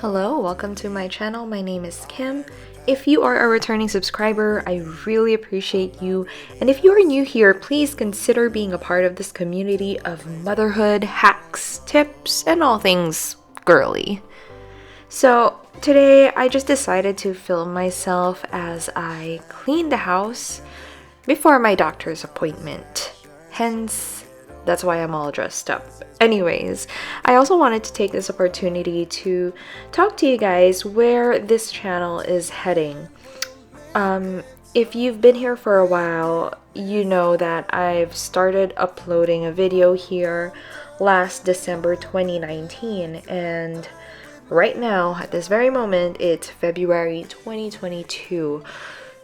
Hello, welcome to my channel. My name is Kim. If you are a returning subscriber, I really appreciate you. And if you are new here, please consider being a part of this community of motherhood, hacks, tips, and all things girly. So today I just decided to film myself as I clean the house before my doctor's appointment. Hence, that's why I'm all dressed up. Anyways, I also wanted to take this opportunity to talk to you guys where this channel is heading. If you've been here for a while, you know that I've started uploading a video here last December 2019, and right now, at this very moment, it's February 2022.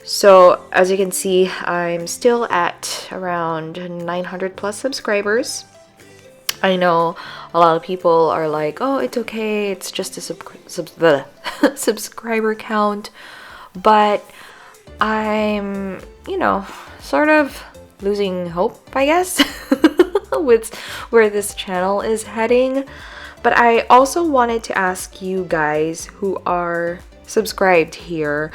So as you can see, I'm still at around 900 plus subscribers. I know a lot of people are like, oh, it's okay, it's just a subscriber count, but I'm, sort of losing hope, I guess, with where this channel is heading. But I also wanted to ask you guys who are subscribed here,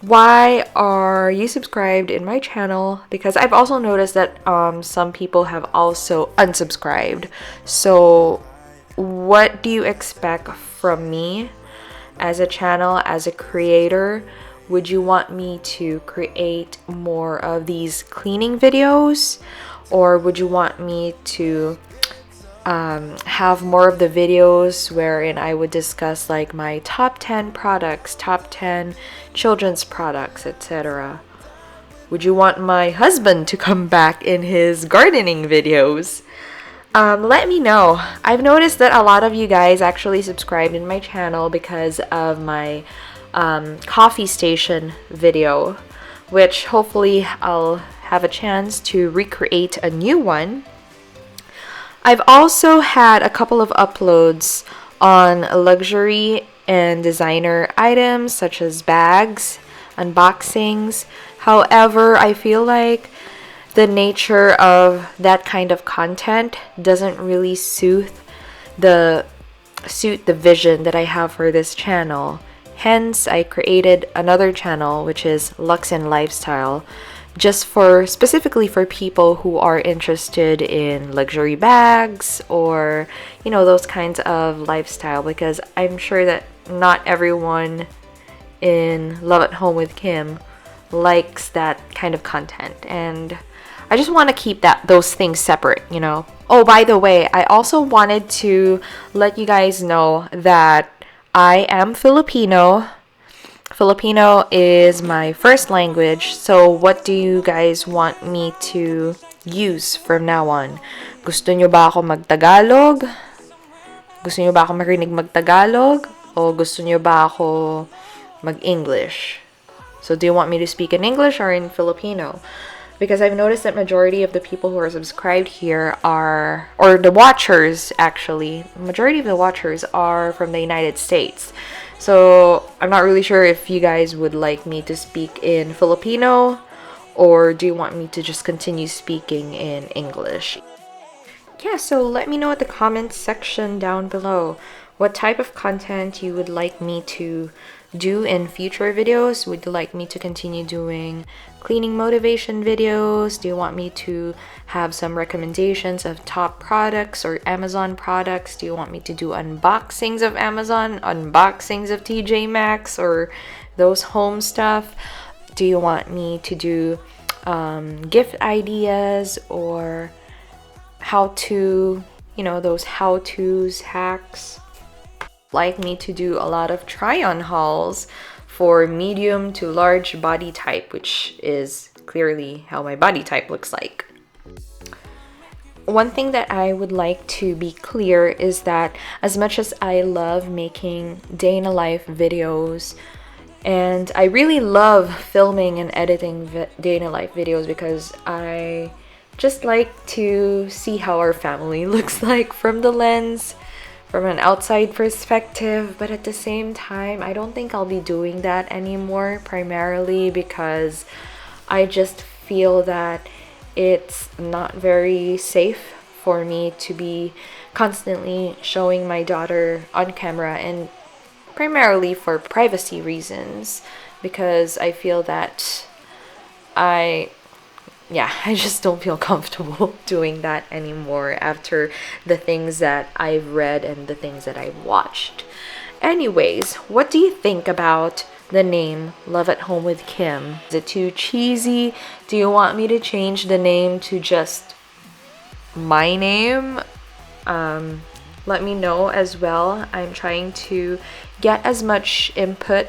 why are you subscribed in my channel? Because I've also noticed that some people have also unsubscribed. So what do you expect from me as a channel, as a creator? Would you want me to create more of these cleaning videos, or would you want me to have more of the videos wherein I would discuss like my top 10 products, top 10 children's products, etc.? Would you want my husband to come back in his gardening videos? Let me know. I've noticed that a lot of you guys actually subscribed in my channel because of my coffee station video, which hopefully I'll have a chance to recreate a new one. I've also had a couple of uploads on luxury and designer items such as bags, unboxings. However, I feel like the nature of that kind of content doesn't really suit the vision that I have for this channel. Hence, I created another channel, which is Lux and Lifestyle, just specifically for people who are interested in luxury bags or those kinds of lifestyle, because I'm sure that not everyone in Love at Home with Kim likes that kind of content, and I just want to keep those things separate. Oh, by the way, I also wanted to let you guys know that I am Filipino. Filipino is my first language, so what do you guys want me to use from now on? Gusto nyo ba ako mag-Tagalog? Gusto nyo ba ako marinig mag-Tagalog? O gusto nyo ba ako mag-English? So do you want me to speak in English or in Filipino? Because I've noticed that majority of the people who are subscribed here or the watchers actually, majority of the watchers are from the United States. So I'm not really sure if you guys would like me to speak in Filipino, or do you want me to just continue speaking in English? Yeah, so let me know in the comments section down below what type of content you would like me to do in future videos. Would you like me to continue doing cleaning motivation videos? Do you want me to have some recommendations of top products or Amazon products? Do you want me to do unboxings of Amazon, unboxings of TJ Maxx, or those home stuff? Do you want me to do gift ideas or how to, those how-tos, hacks? Like me to do a lot of try-on hauls for medium to large body type, which is clearly how my body type looks like. One thing that I would like to be clear is that as much as I love making day in a life videos, and I really love filming and editing day in a life videos because I just like to see how our family looks like from the lens, from an outside perspective. But at the same time, I don't think I'll be doing that anymore, primarily because I just feel that it's not very safe for me to be constantly showing my daughter on camera and primarily for privacy reasons, because I feel that I just don't feel comfortable doing that anymore after the things that I've read and the things that I've watched. Anyways, what do you think about the name Love at Home with Kim? Is it too cheesy? Do you want me to change the name to just my name? Let me know as well. I'm trying to get as much input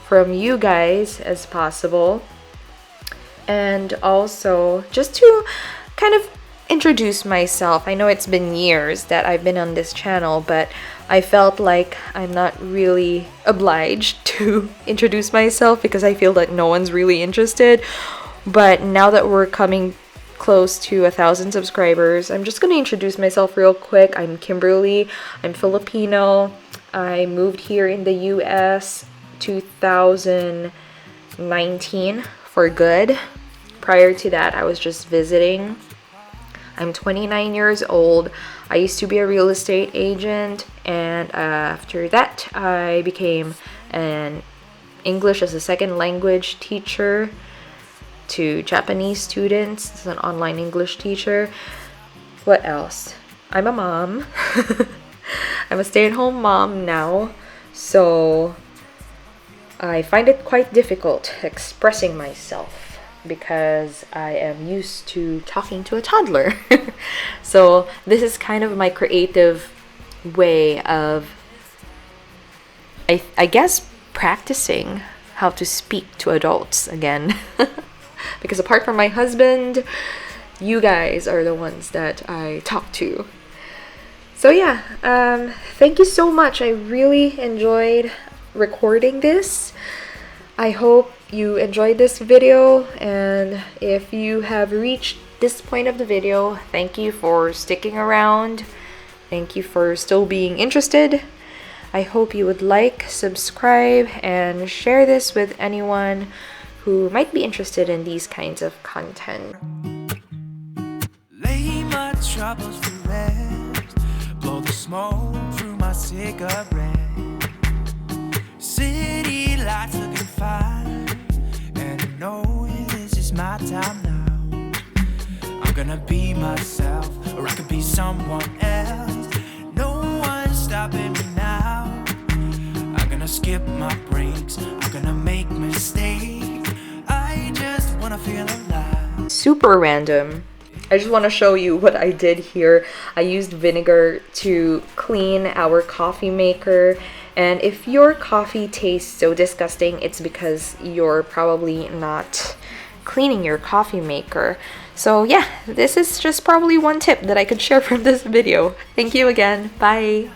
from you guys as possible. And also, just to kind of introduce myself. I know it's been years that I've been on this channel, but I felt like I'm not really obliged to introduce myself because I feel that no one's really interested. But now that we're coming close to 1,000 subscribers, I'm just gonna introduce myself real quick. I'm Kimberly. I'm Filipino. I moved here in the US 2019 for good. Prior to that, I was just visiting. I'm 29 years old. I used to be a real estate agent, and after that, I became an English as a second language teacher to Japanese students. As an online English teacher. What else? I'm a mom. I'm a stay-at-home mom now, so I find it quite difficult expressing myself because I am used to talking to a toddler. So this is kind of my creative way of, I guess, practicing how to speak to adults again. Because apart from my husband, you guys are the ones that I talk to. So yeah, thank you so much. I really enjoyed recording this. I hope you enjoyed this video, and if you have reached this point of the video, thank you for sticking around. Thank you for still being interested. I hope you would like, subscribe, and share this with anyone who might be interested in these kinds of content. Lay my troubles to rest, blow the smoke through my cigarette. City lights looking fine, and I know this is my time now. I'm gonna be myself, or I could be someone else. No one's stopping me now. I'm gonna skip my breaks, I'm gonna make mistakes. I just wanna feel alive. Super random. I just want to show you what I did here. I used vinegar to clean our coffee maker, and if your coffee tastes so disgusting, it's because you're probably not cleaning your coffee maker. So yeah, this is just probably one tip that I could share from this video. Thank you again. Bye.